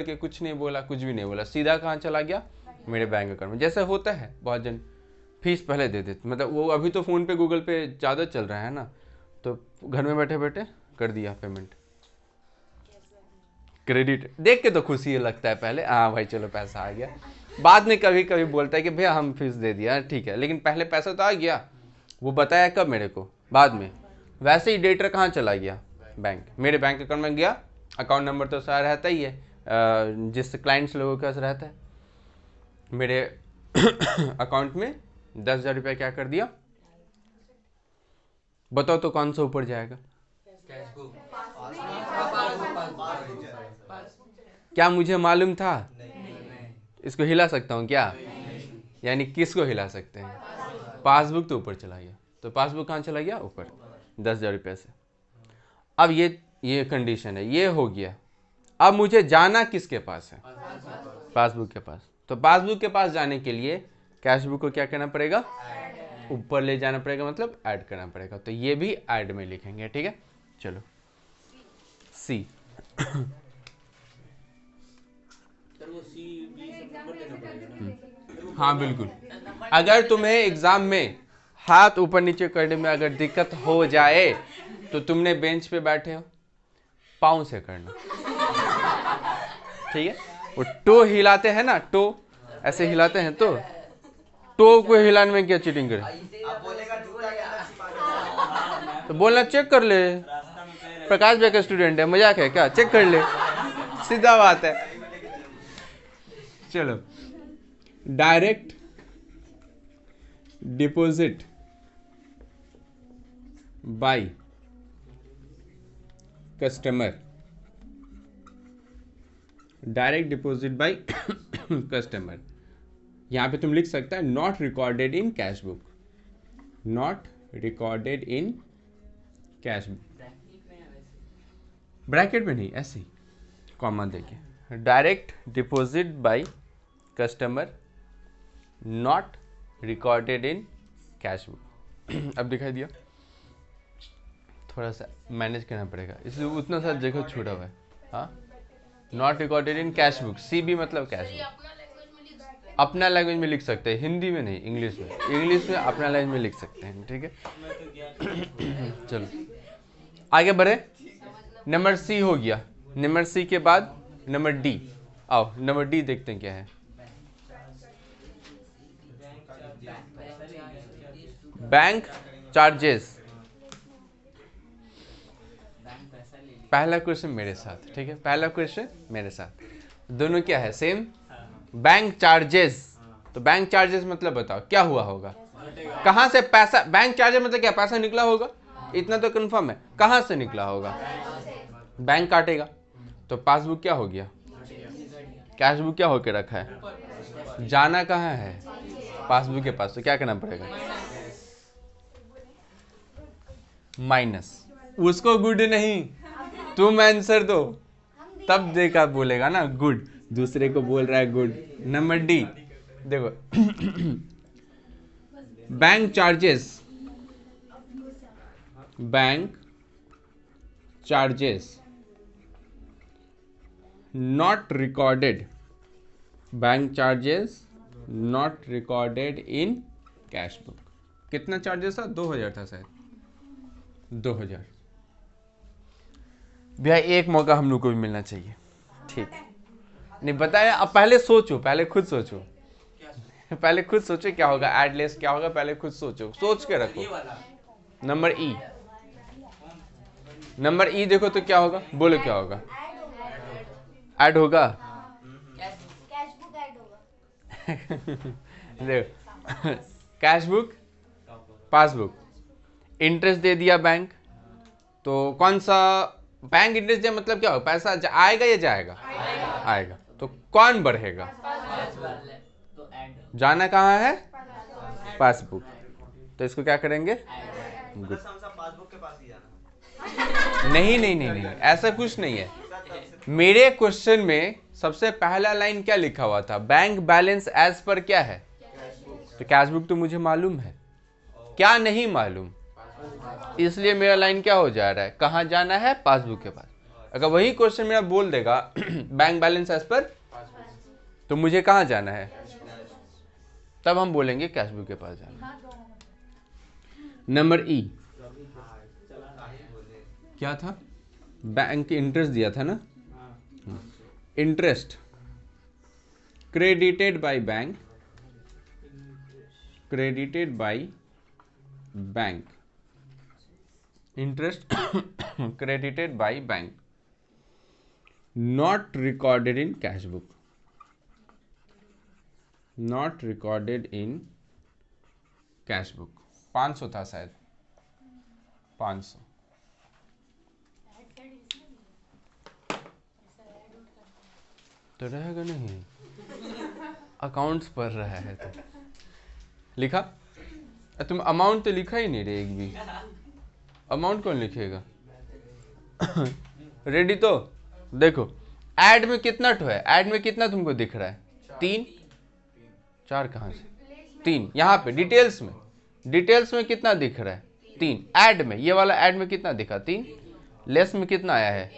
के कुछ नहीं बोला, कुछ भी नहीं बोला, सीधा कहाँ चला गया, मेरे बैंक अकाउंट में। जैसे होता है बहुत जन फीस पहले दे देते, मतलब वो अभी तो फ़ोन पे गूगल पे ज़्यादा चल रहा है ना, तो घर में बैठे बैठे कर दिया पेमेंट। क्रेडिट देख के तो खुशी लगता है पहले, हाँ भाई चलो पैसा आ गया। बाद में कभी कभी बोलता है कि भैया हम फीस दे दिया, ठीक है, लेकिन पहले पैसा तो आ गया। वो बताया कब मेरे को, बाद में। वैसे ही डेटर कहाँ चला गया, बैंक, मेरे बैंक अकाउंट में गया। अकाउंट नंबर तो सारा रहता ही है, जिस क्लाइंट्स लोगों के पास रहता है। मेरे अकाउंट में 10,000 रुपया क्या कर दिया, बताओ तो कौन सा ऊपर जाएगा? क्या मुझे मालूम था? इसको हिला सकता हूँ क्या? यानी किसको हिला सकते हैं? पासबुक तो ऊपर चला गया, तो पासबुक कहाँ चला गया, ऊपर, 10,000 रुपये से। अब ये कंडीशन है, ये हो गया। अब मुझे जाना किसके पास है? पासबुक के पास। तो पासबुक के पास जाने के लिए कैश बुक को क्या करना पड़ेगा, ऊपर ले जाना पड़ेगा, मतलब ऐड करना पड़ेगा। तो ये भी ऐड में लिखेंगे, ठीक है। चलो सी। हाँ बिल्कुल, अगर तुम्हें एग्जाम में हाथ ऊपर नीचे करने में अगर दिक्कत हो जाए तो तुमने बेंच पे बैठे हो, पाँव से करना, ठीक है। वो टो हिलाते हैं ना, टो ऐसे हिलाते हैं, तो टो को हिलाने में क्या चीटिंग करे? तो बोलना चेक कर ले, प्रकाश भाई का स्टूडेंट है, मजाक है क्या, चेक कर ले, सीधा बात है। चलो, direct deposit by customer, direct deposit by customer. यहां पे तुम लिख सकता है not recorded in cash book, not recorded in cash book, bracket में नहीं, ऐसे ही कॉमा देके, direct deposit by customer not recorded in cash book. अब दिखाई दिया, थोड़ा सा मैनेज करना पड़ेगा, इसलिए उतना सा जगह छूटा हुआ है। हाँ, not recorded in cash book, C B मतलब कैश बुक। अपना लैंग्वेज में लिख सकते हैं, हिंदी में नहीं, इंग्लिश में, इंग्लिश में अपना लैंग्वेज में लिख सकते हैं, ठीक है। चलो आगे बढ़े, नंबर सी हो गया। नंबर सी के बाद नंबर डी, आओ नंबर डी देखते हैं क्या है। बैंक चार्जेस, पहला क्वेश्चन मेरे साथ, ठीक है, पहला क्वेश्चन मेरे साथ, दोनों क्या है, सेम। बैंक चार्जेस, तो बैंक चार्जेस मतलब बताओ क्या हुआ होगा, कहां से पैसा, बैंक चार्जेस मतलब क्या, पैसा निकला होगा, इतना तो कंफर्म है। कहां से निकला होगा, बैंक काटेगा। तो पासबुक क्या हो गया, कैश बुक क्या होके रखा है, जाना कहाँ है, पासबुक के पास, तो क्या करना पड़ेगा, माइनस। उसको गुड नहीं, तुम आंसर दो तब देखा बोलेगा ना गुड, दूसरे को बोल रहा है गुड। नंबर डी देखो, bank charges, bank charges not recorded, bank charges not recorded in cash book. कितना चार्जेस था, 2,000 था शायद, 2,000। भैया एक मौका हम लोग को भी मिलना चाहिए, ठीक नहीं बताया। अब पहले सोचो, पहले खुद सोचो, पहले खुद सोचो क्या होगा, एड लेस क्या होगा, पहले खुद सोचो, सोच के रखो। नंबर ई, नंबर ई देखो तो क्या होगा, बोलो क्या होगा, ऐड होगा। देखो, कैश बुक, पासबुक, इंटरेस्ट दे दिया बैंक, तो कौन सा बैंक इंटरेस्ट दिया मतलब क्या होगा, पैसा आएगा या जाएगा, आएगा। तो कौन बढ़ेगा, जाना कहाँ है, पासबुक, तो इसको क्या करेंगे, पासबुक के पास ही जाना। नहीं नहीं नहीं नहीं, ऐसा कुछ नहीं है। मेरे क्वेश्चन में सबसे पहला लाइन क्या लिखा हुआ था, बैंक बैलेंस एज पर क्या है, तो कैश बुक तो मुझे मालूम है, क्या नहीं मालूम, इसलिए मेरा लाइन क्या हो जा रहा है, कहाँ जाना है, पासबुक के पास। अगर वही क्वेश्चन मेरा बोल देगा बैंक बैलेंस एज पर, तो मुझे कहाँ जाना है, तब हम बोलेंगे कैश बुक के पास जाना। नंबर ई क्या था, बैंक इंटरेस्ट दिया था ना, interest credited by bank, credited by bank, interest credited by bank, not recorded in cash book, not recorded in cash book। 500 था शायद, 500। तो रहेगा नहीं, अकाउंट्स पढ़ रहा है तो लिखा, तुम अमाउंट तो लिखा ही नहीं रे, एक भी अमाउंट कौन लिखेगा। रेडी तो देखो, ऐड में कितना ठो है, ऐड में कितना तुमको दिख रहा है, 3 4 कहाँ से, 3 यहाँ पे डिटेल्स में, डिटेल्स में कितना दिख रहा है, 3। ऐड में, ये वाला ऐड में कितना दिखा, 3। लेस में कितना आया है,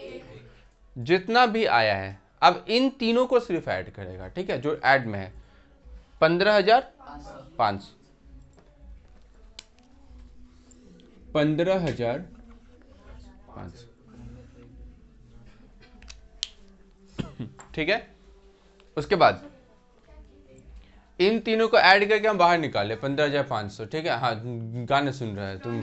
जितना भी आया है। अब इन तीनों को सिर्फ ऐड करेगा, ठीक है, जो ऐड में है 15,500, 15,500, ठीक है। उसके बाद इन तीनों को ऐड करके हम बाहर निकाले 15,500, ठीक है। हाँ, गाने सुन रहा है तुम,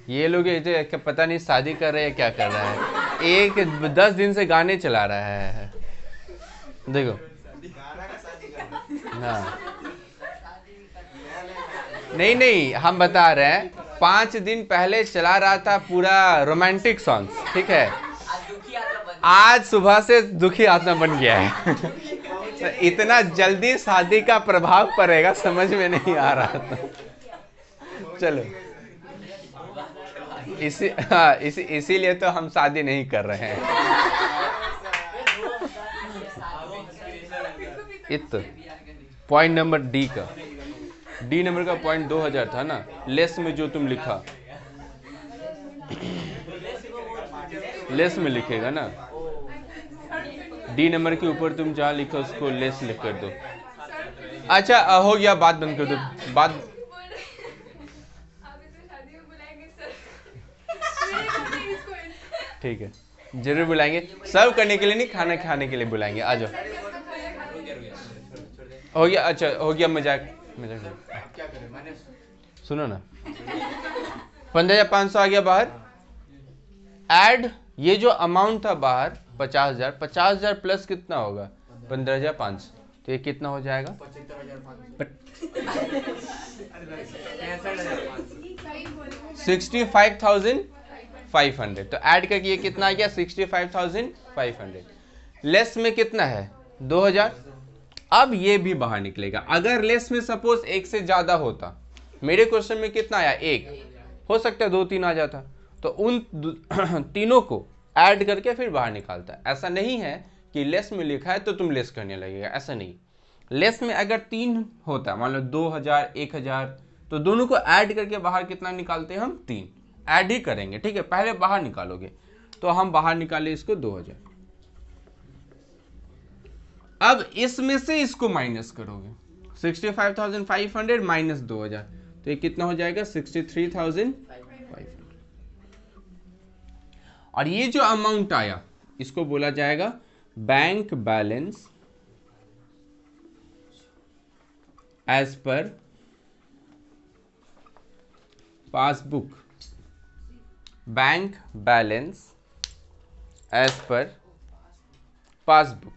ये लोग ऐसे पता नहीं शादी कर रहे हैं क्या कर रहा है, 10 दिन से गाने चला रहा है, देखो। हाँ नहीं, हम बता रहे हैं 5 दिन पहले चला रहा था पूरा रोमांटिक सॉन्ग्स, ठीक है, आज सुबह से दुखी आत्मा बन गया है। तो इतना जल्दी शादी का प्रभाव पड़ेगा समझ में नहीं आ रहा था। चलो इसीलिए तो हम शादी नहीं कर रहे हैं। पॉइंट नंबर डी का, डी नंबर का पॉइंट 2000 था ना, लेस में जो तुम लिखा, लेस में लिखेगा ना, डी नंबर के ऊपर तुम जहाँ लिखो उसको लेस लिख कर दो। अच्छा हो गया, बात बंद कर दो, बात ठीक है, जरूर बुलाएंगे, सर्व करने के लिए नहीं, खाना खाने के लिए बुलाएंगे, आ जाओ। हो गया, अच्छा हो गया, मजाक क्या करें, सुनो ना, 15,500 आ गया बाहर। ऐड ये जो अमाउंट था बाहर 50,000, 50,000 प्लस कितना होगा 15,500, तो ये कितना हो जाएगा 65,500। तो ऐड करके ये कितना आ गया 65,500। लेस में कितना है 2,000। अब ये भी बाहर निकलेगा। अगर लेस में सपोज 1 से ज्यादा होता, मेरे क्वेश्चन में कितना आया 1, हो सकता है 2 3 आ जाता, तो उन तीनों को ऐड करके फिर बाहर निकालता है। ऐसा नहीं है कि लेस में लिखा है तो तुम लेस करने लगेगा, ऐसा नहीं। लेस में अगर 3 होता, मान लो 2,000 1,000, तो दोनों को ऐड करके बाहर कितना निकालते हैं हम 3, ऐड ही करेंगे, ठीक है। पहले बाहर निकालोगे, तो हम बाहर निकाले इसको 2,000। अब इसमें से इसको माइनस करोगे, 65,500 माइनस 2,000, तो ये कितना हो जाएगा 63,500। और ये जो अमाउंट आया इसको बोला जाएगा bank balance as per passbook. Bank balance as per passbook.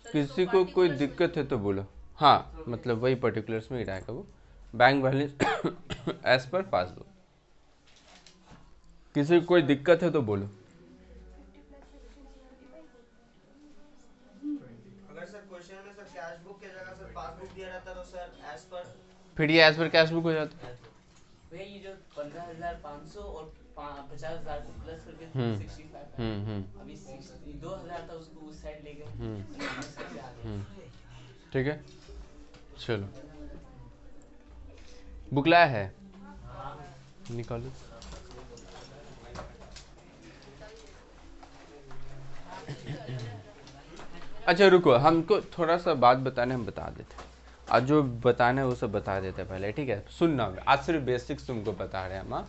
किसी को कोई दिक्कत है तो बोलो। हाँ, मतलब वही पर्टिकुलर्स में ही रहेगा वो, bank balance as per passbook. किसी को कोई दिक्कत है तो बोलो। अगर सर क्वेश्चन में सर कैश बुक की जगह सर पासबुक दिया रहता तो सर एज पर, फिर ये एज पर कैश बुक हो जाता। भैया ये जो 15,500 और 50,000 को प्लस करके 65 अभी 2,000 था, उसको उस साइड ले गए। ठीक है, चलो बुक लाया है, निकालो। अच्छा रुको, हमको थोड़ा सा बात बताने हम बता देते हैं, आज जो बताना है वो सब बता देते हैं पहले, ठीक है? सुनना, आज सिर्फ बेसिक्स तुमको बता रहे हैं हम, हाँ?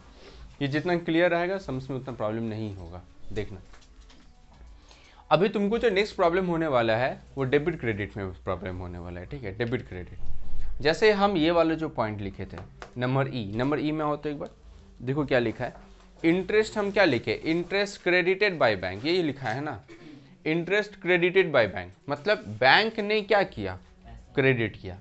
ये जितना क्लियर रहेगा समझ में उतना प्रॉब्लम नहीं होगा। देखना, अभी तुमको जो नेक्स्ट प्रॉब्लम होने वाला है वो डेबिट क्रेडिट में प्रॉब्लम होने वाला है, ठीक है? Debit credit. जैसे हम ये वाले जो पॉइंट लिखे थे, नंबर ई में हो, तो एक बार देखो क्या लिखा है। इंटरेस्ट हम क्या लिखे, इंटरेस्ट क्रेडिटेड बाय बैंक, यही लिखा है ना, इंटरेस्ट क्रेडिटेड बाय बैंक, मतलब बैंक ने क्या किया, क्रेडिट किया।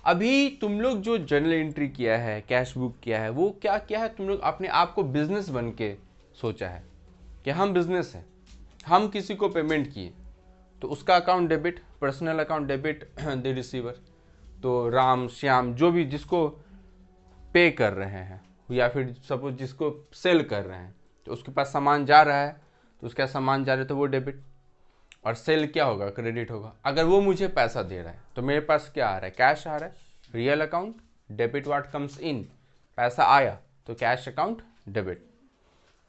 अभी तुम लोग जो जर्नल एंट्री किया है, कैश बुक किया है, वो क्या किया है, तुम लोग अपने आप को बिजनेस बन के सोचा है कि हम बिजनेस हैं, हम किसी को पेमेंट किए तो उसका account debit, personal account debit the receiver. तो राम श्याम जो भी जिसको पे कर रहे हैं, या फिर सपोज जिसको सेल कर रहे हैं, तो उसके पास सामान जा रहा है, तो उसका सामान जा रहा है तो वो डेबिट, और सेल क्या होगा, क्रेडिट होगा। अगर वो मुझे पैसा दे रहा है तो मेरे पास क्या आ रहा है, कैश आ रहा है, real account debit what comes in, पैसा आया तो कैश अकाउंट डेबिट।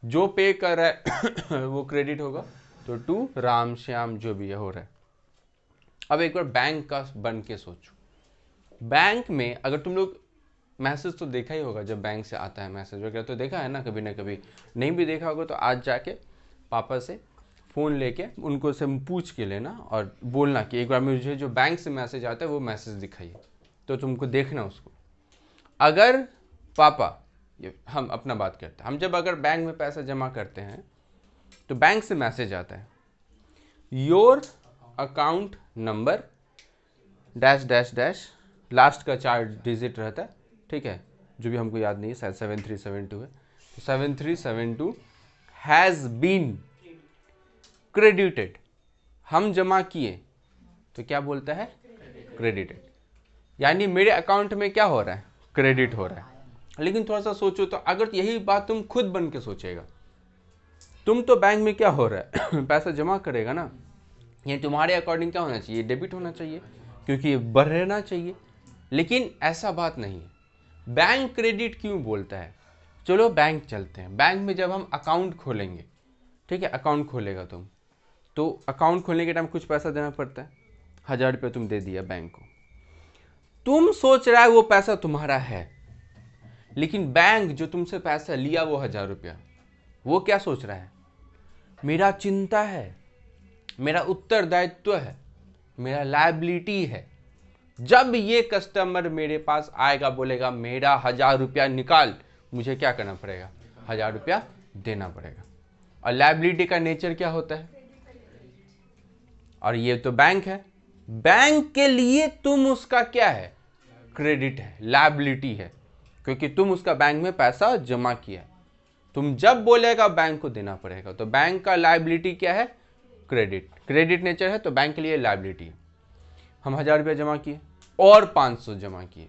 जो पे कर रहा है वो क्रेडिट होगा, तो टू राम श्याम जो भी है हो रहा है। अब एक बार बैंक का बन के सोचो, बैंक में अगर तुम लोग मैसेज तो देखा ही होगा, जब बैंक से आता है मैसेज वगैरह तो देखा है ना कभी ना कभी, नहीं भी देखा होगा तो आज जाके पापा से फ़ोन लेके उनको से पूछ के लेना और बोलना कि एक बार मुझे जो बैंक से मैसेज आता है वो मैसेज दिखाइए, तो तुमको देखना उसको। अगर पापा, ये हम अपना बात करते हैं, हम जब अगर बैंक में पैसा जमा करते हैं तो बैंक से मैसेज आता है, your account number dash dash dash, last का 4 डिजिट रहता है, ठीक है, जो भी हमको याद नहीं है, शायद 7372 है, तो 7372 हैज़ बीन क्रेडिटेड, हम जमा किए तो क्या बोलता है, क्रेडिटेड, यानी मेरे अकाउंट में क्या हो रहा है, क्रेडिट हो रहा है। लेकिन थोड़ा सा सोचो तो, अगर यही बात तुम खुद बन के सोचेगा, तुम तो बैंक में क्या हो रहा है पैसा जमा करेगा ना, ये तुम्हारे अकॉर्डिंग क्या होना चाहिए, डेबिट होना चाहिए, क्योंकि ये बढ़ना चाहिए। लेकिन ऐसा बात नहीं है। बैंक क्रेडिट क्यों बोलता है, चलो बैंक चलते हैं। बैंक में जब हम अकाउंट खोलेंगे, ठीक है, अकाउंट खोलेगा तुम, तो अकाउंट खोलने के टाइम कुछ पैसा देना पड़ता है, 1000 रुपये तुम दे दिया बैंक को, तुम सोच रहा है वो पैसा तुम्हारा है, लेकिन बैंक जो तुमसे पैसा लिया वो 1000 रुपया, वो क्या सोच रहा है, मेरा चिंता है, मेरा उत्तरदायित्व है, मेरा लायबिलिटी है, जब ये कस्टमर मेरे पास आएगा बोलेगा मेरा 1000 रुपया निकाल, मुझे क्या करना पड़ेगा, 1000 रुपया देना पड़ेगा। और लायबिलिटी का नेचर क्या होता है, और ये तो बैंक है, बैंक के लिए तुम उसका क्या है, क्रेडिट है, लायबिलिटी है, क्योंकि तुम उसका बैंक में पैसा जमा किया, तुम जब बोलेगा बैंक को देना पड़ेगा। तो बैंक का लायबिलिटी क्या है, क्रेडिट, क्रेडिट नेचर है, तो बैंक के लिए लायबिलिटी है। हम 1000 रुपया जमा किए और 500 जमा किए,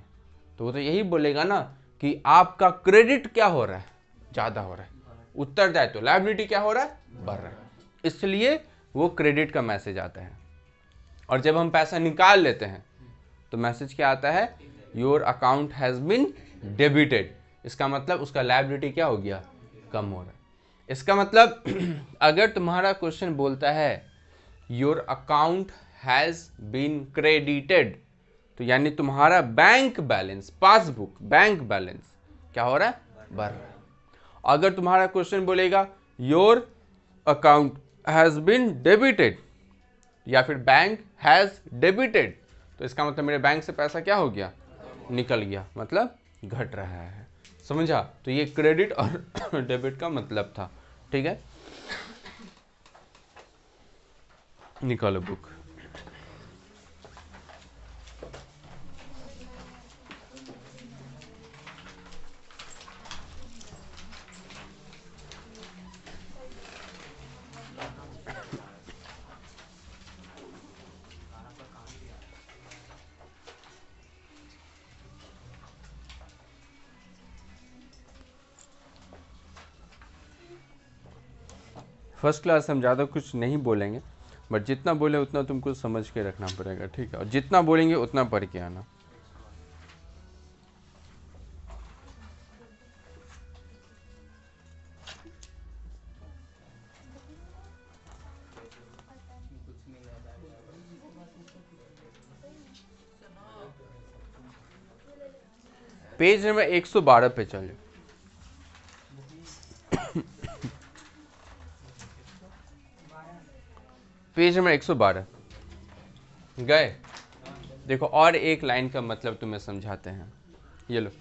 तो वो तो यही बोलेगा ना कि आपका क्रेडिट क्या हो रहा है, ज़्यादा हो रहा है, उत्तरदायित्व तो लायबिलिटी क्या हो रहा है, बढ़ रहा है, इसलिए वो क्रेडिट का मैसेज आता है। और जब हम पैसा निकाल लेते हैं तो मैसेज क्या आता है, your account has been debited, इसका मतलब उसका लायबिलिटी क्या हो गया, कम हो रहा है। इसका मतलब अगर तुम्हारा क्वेश्चन बोलता है your account has been credited, तो यानी तुम्हारा bank balance, passbook bank balance क्या हो रहा है, बढ़ रहा है। अगर तुम्हारा क्वेश्चन बोलेगा your account has been debited या फिर बैंक हैज़ डेबिटेड, तो इसका मतलब मेरे बैंक से पैसा क्या हो गया, निकल गया, मतलब घट रहा है। समझा? तो ये क्रेडिट और डेबिट का मतलब था, ठीक है। निकालो बुक। फर्स्ट क्लास हम ज़्यादा कुछ नहीं बोलेंगे, बट जितना बोले उतना तुमको समझ के रखना पड़ेगा, ठीक है, और जितना बोलेंगे उतना पढ़ के आना। पेज नंबर 112 पे चले। पेज नंबर 112 गए। देखो और एक लाइन का मतलब तुम्हें समझाते हैं। ये लो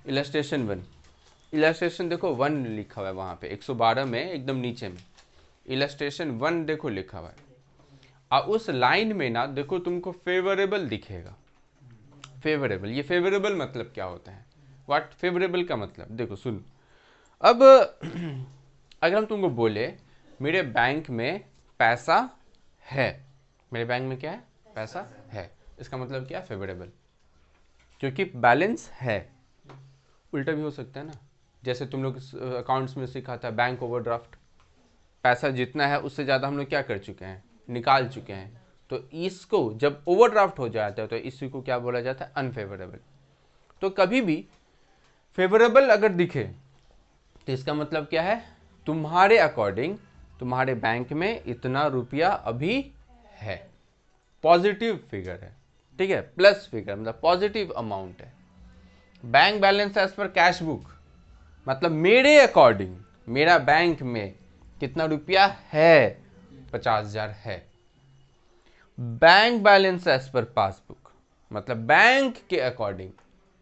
इलस्ट्रेशन 1। इलस्ट्रेशन देखो 1 लिखा हुआ है वहां पे 112 में एकदम नीचे में इलस्ट्रेशन 1 देखो लिखा हुआ है। और उस लाइन में ना देखो तुमको फेवरेबल दिखेगा। फेवरेबल, ये फेवरेबल मतलब क्या होता है? व्हाट फेवरेबल का मतलब देखो सुन। अब अगर हम तुमको बोले मेरे बैंक में पैसा है, मेरे बैंक में क्या है? पैसा है, इसका मतलब क्या? फेवरेबल, क्योंकि बैलेंस है। उल्टा भी हो सकता है ना, जैसे तुम लोग अकाउंट्स में सीखा था बैंक ओवरड्राफ्ट, पैसा जितना है उससे ज़्यादा हम लोग क्या कर चुके हैं? निकाल चुके हैं। तो इसको जब ओवरड्राफ्ट हो जाता है तो इसी को क्या बोला जाता है? अनफेवरेबल। तो कभी भी फेवरेबल अगर दिखे तो इसका मतलब क्या है? तुम्हारे अकॉर्डिंग तुम्हारे बैंक में इतना रुपया अभी है, पॉजिटिव फिगर है, ठीक है, प्लस फिगर मतलब पॉजिटिव अमाउंट है। Bank balance as per cash book मतलब मेरे अकॉर्डिंग मेरा बैंक में कितना रुपया है? 50,000 है। Bank balance as per passbook मतलब बैंक के अकॉर्डिंग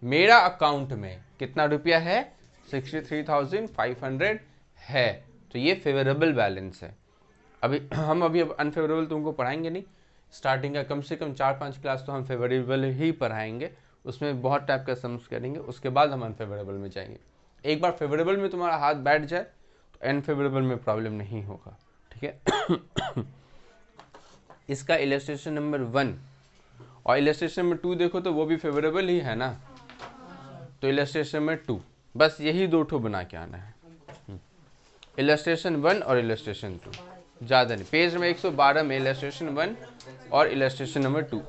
मेरा अकाउंट में कितना रुपया है? 63,500 है। तो ये फेवरेबल बैलेंस है। अभी हम अब अनफेवरेबल तुमको पढ़ाएंगे नहीं। स्टार्टिंग का कम से कम 4-5 क्लास तो हम फेवरेबल ही पढ़ाएंगे, उसमें बहुत टाइप का सम्स करेंगे, उसके बाद हम अनफेवरेबल में जाएंगे। एक बार फेवरेबल में तुम्हारा हाथ बैठ जाए तो अनफेवरेबल में प्रॉब्लम नहीं होगा, ठीक है। इसका इलस्ट्रेशन नंबर 1 और इलस्ट्रेशन नंबर 2 देखो तो वो भी फेवरेबल ही है ना। तो इलस्ट्रेशन नंबर 2 बस यही 2 ठो बना के आना है। इलस्ट्रेशन 1 और इलस्ट्रेशन 2, ज़्यादा नहीं। पेज में 112 में इलस्ट्रेशन 1 और इलस्ट्रेशन नंबर 2।